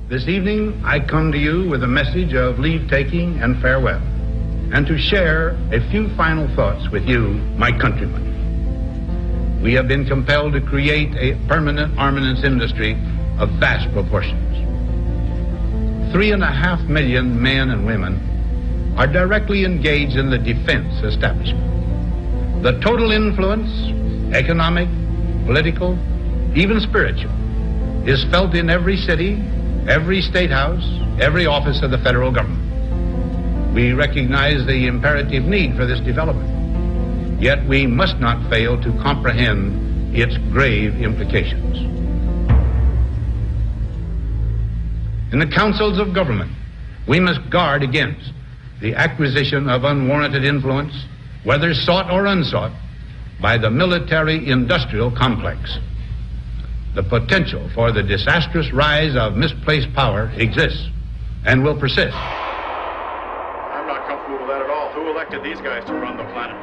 This evening, I come to you with a message of leave-taking and farewell, and to share a few final thoughts with you, my countrymen. We have been compelled to create a permanent armaments industry of vast proportions. 3.5 million men and women are directly engaged in the defense establishment. The total influence, economic, political, even spiritual, is felt in every city, every state house, every office of the federal government. We recognize the imperative need for this development, yet we must not fail to comprehend its grave implications. In the councils of government, we must guard against the acquisition of unwarranted influence, whether sought or unsought, by the military-industrial complex. The potential for the disastrous rise of misplaced power exists and will persist. I'm not comfortable with that at all. Who elected these guys to run the planet?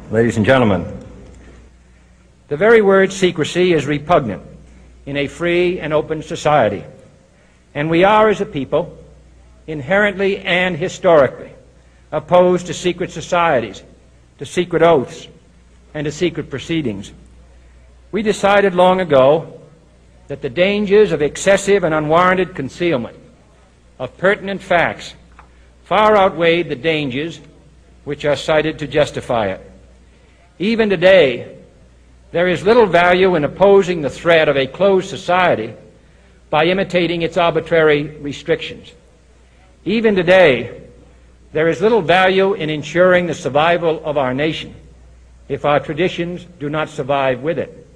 Ladies and gentlemen, the very word secrecy is repugnant in a free and open society, and we are, as a people, inherently and historically opposed to secret societies, to secret oaths, and to secret proceedings. We decided long ago that the dangers of excessive and unwarranted concealment of pertinent facts far outweighed the dangers which are cited to justify it. Even today, there is little value in opposing the threat of a closed society by imitating its arbitrary restrictions. Even today, there is little value in ensuring the survival of our nation if our traditions do not survive with it.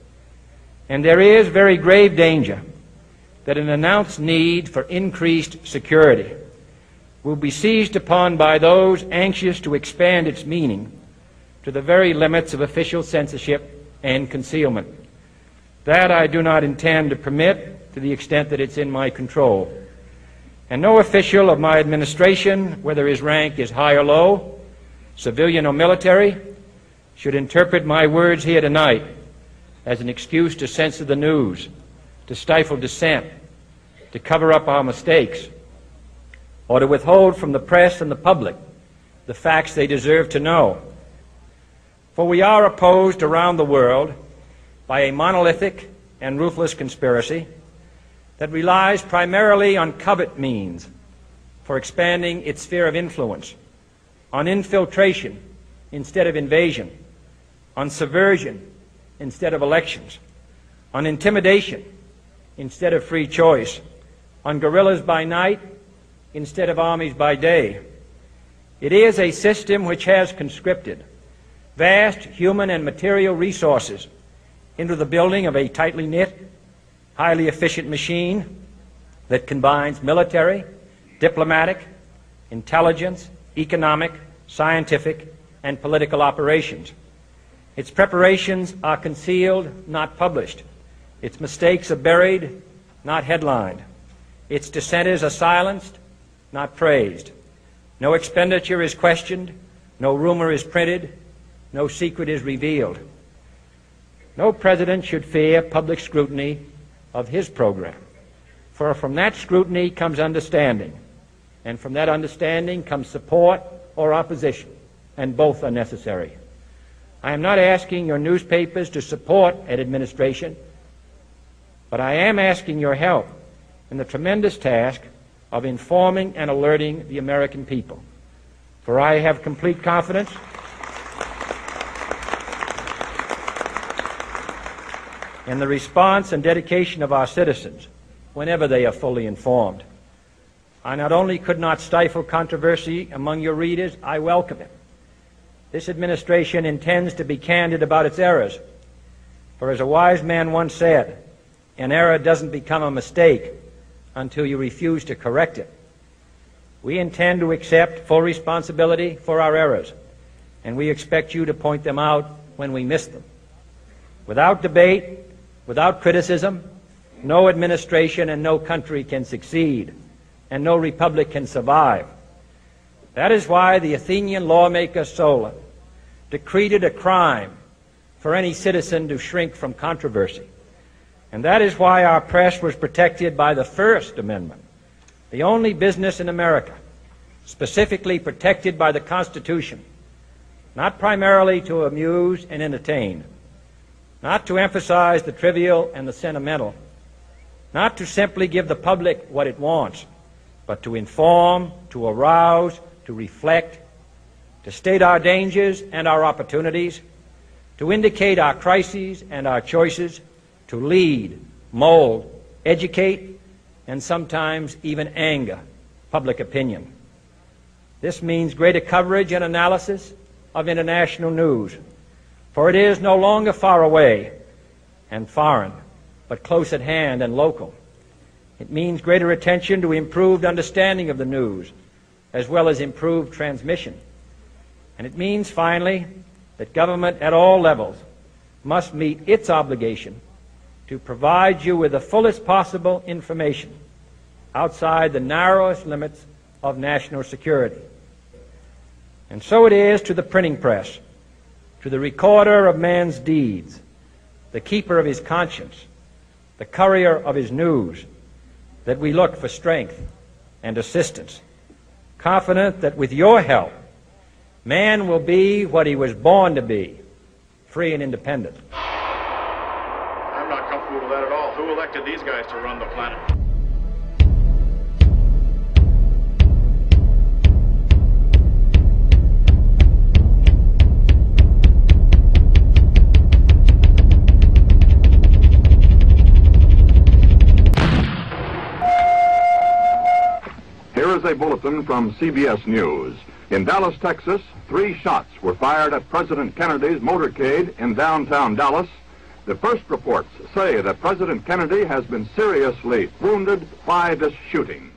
And there is very grave danger that an announced need for increased security will be seized upon by those anxious to expand its meaning to the very limits of official censorship and concealment. That I do not intend to permit to the extent that it's in my control. And no official of my administration, whether his rank is high or low, civilian or military, should interpret my words here tonight as an excuse to censor the news, to stifle dissent, to cover up our mistakes, or to withhold from the press and the public the facts they deserve to know. For we are opposed around the world by a monolithic and ruthless conspiracy that relies primarily on covert means for expanding its sphere of influence, on infiltration instead of invasion, on subversion instead of elections, on intimidation instead of free choice, on guerrillas by night instead of armies by day. It is a system which has conscripted vast human and material resources into the building of a tightly knit, highly efficient machine that combines military, diplomatic, intelligence, economic, scientific, and political operations. Its preparations are concealed, not published. Its mistakes are buried, not headlined. Its dissenters are silenced, not praised. No expenditure is questioned, no rumor is printed, no secret is revealed. No president should fear public scrutiny of his program, for from that scrutiny comes understanding, and from that understanding comes support or opposition, and both are necessary. I am not asking your newspapers to support an administration, but I am asking your help in the tremendous task of informing and alerting the American people. For I have complete confidence in the response and dedication of our citizens whenever they are fully informed. I not only could not stifle controversy among your readers, I welcome it. This administration intends to be candid about its errors. For as a wise man once said, an error doesn't become a mistake until you refuse to correct it. We intend to accept full responsibility for our errors, and we expect you to point them out when we miss them. Without debate, without criticism, no administration and no country can succeed, and no republic can survive. That is why the Athenian lawmaker Solon decreed it a crime for any citizen to shrink from controversy. And that is why our press was protected by the First Amendment, the only business in America specifically protected by the Constitution, not primarily to amuse and entertain, not to emphasize the trivial and the sentimental, not to simply give the public what it wants, but to inform, to arouse, to reflect, to state our dangers and our opportunities, to indicate our crises and our choices, to lead, mold, educate, and sometimes even anger public opinion. This means greater coverage and analysis of international news, for it is no longer far away and foreign, but close at hand and local. It means greater attention to improved understanding of the news, as well as improved transmission. And it means, finally, that government at all levels must meet its obligation to provide you with the fullest possible information outside the narrowest limits of national security. And so it is to the printing press, to the recorder of man's deeds, the keeper of his conscience, the courier of his news, that we look for strength and assistance, confident that with your help, man will be what he was born to be, free and independent. I'm not comfortable with that at all. Who elected these guys to run the planet? Here is a bulletin from CBS News. In Dallas, Texas, 3 shots were fired at President Kennedy's motorcade in downtown Dallas. The first reports say that President Kennedy has been seriously wounded by this shooting.